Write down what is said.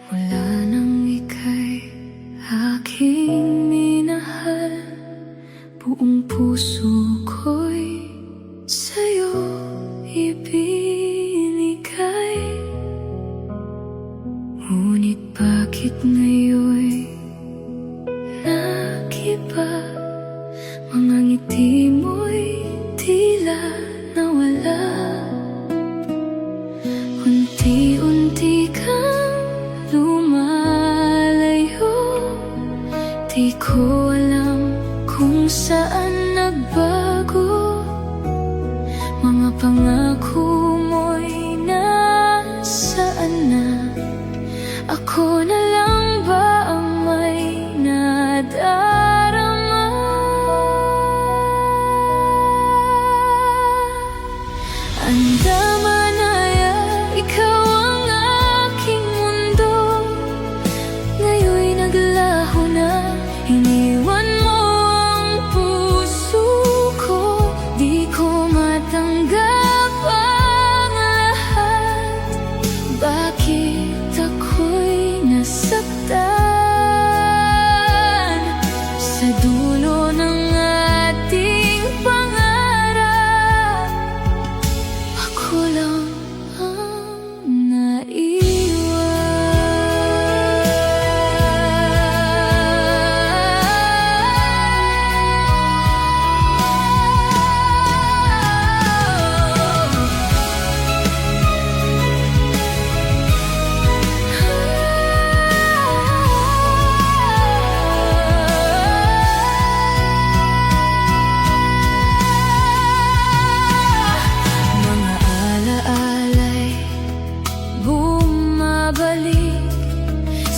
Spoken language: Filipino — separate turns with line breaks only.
Mula nang ika'y aking minahal, buong puso ko'y sa'yo ibinigay. Ngunit bakit ngayon'y nagiba? Mga ngiti mo'y tila nawala. Unti-unti kang lumalayo, di ko alam kung saan nagbago. Mga pangako mo'y nasaan na? Ako na